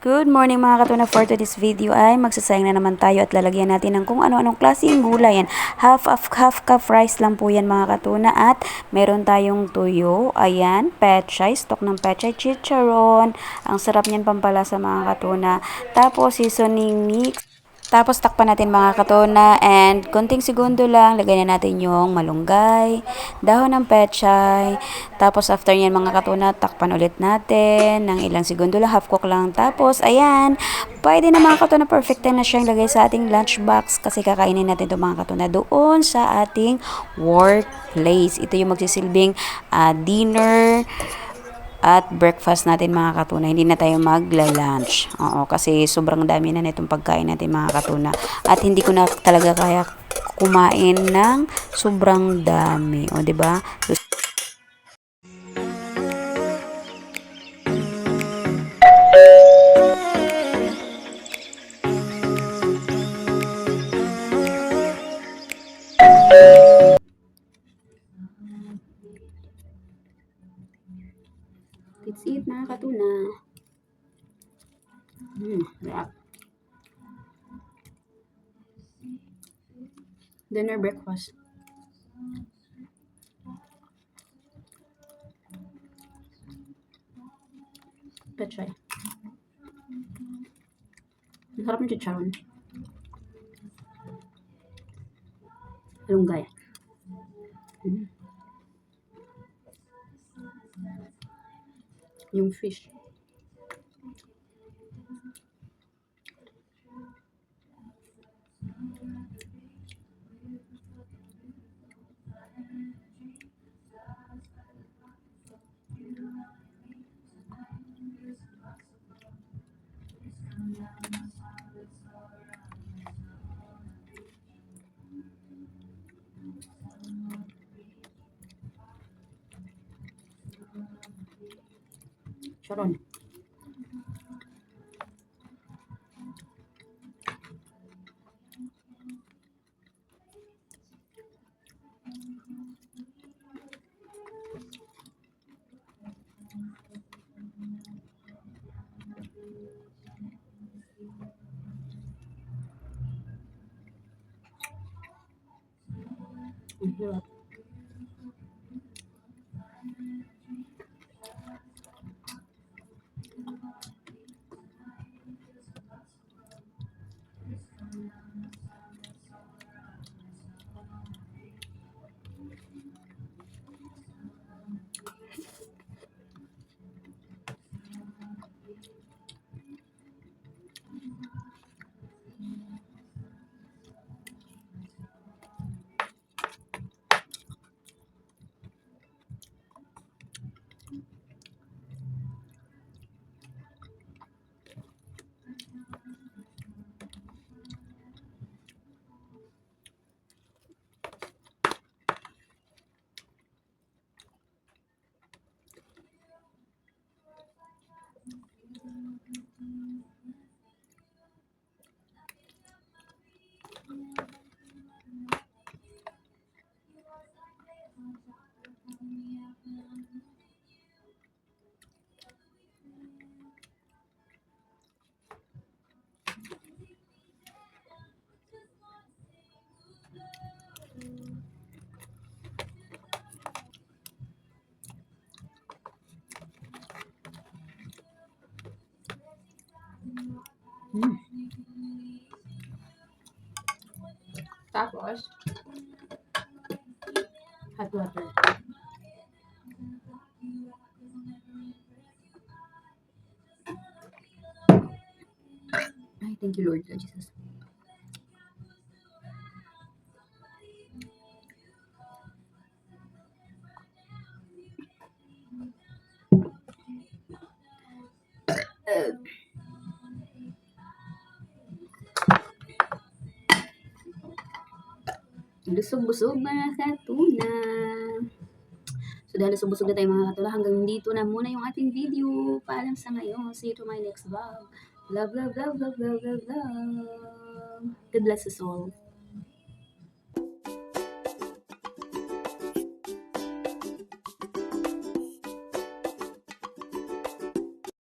Good morning mga katuna. For today's video ay magsasayang na naman tayo at lalagyan natin ng kung ano-anong klaseng gulay yan. Half cup rice lang po yan mga katuna at meron tayong tuyo, ayan, pechay, stock ng pechay, chicharon. Ang sarap niyan pampalasa mga katuna. Tapos seasoning mix. Tapos takpan natin mga katuna and konting segundo lang, lagay na natin yung malunggay, dahon ng pechay. Tapos after nyan mga katuna, takpan ulit natin ng ilang segundo lang, half cook lang. Tapos ayan, pwede na mga katuna, perfect time na siyang lagay sa ating lunch box kasi kakainin natin ito mga katuna doon sa ating workplace. Ito yung magsisilbing dinner at breakfast natin mga katuna. Hindi na tayo magla-lunch. Oo, kasi sobrang dami na nitong pagkain natin mga katuna. At hindi ko na talaga kaya kumain ng sobrang dami. O, di ba? That's it mga katuna. Sarap. Dinner breakfast. Pechay. Ang sarap ng chicharon. Malunggay. Yung fish. Charon. Ang hirap. Tapos, hot water. Ay, thank you Lord Jesus. Busog-busog mga katuna. So dahil busog na tayo mga katuna, hanggang dito na muna yung ating video. Paalam sa ngayon. See you to my next vlog. Love, love, love, love, love, love, love. God bless us all.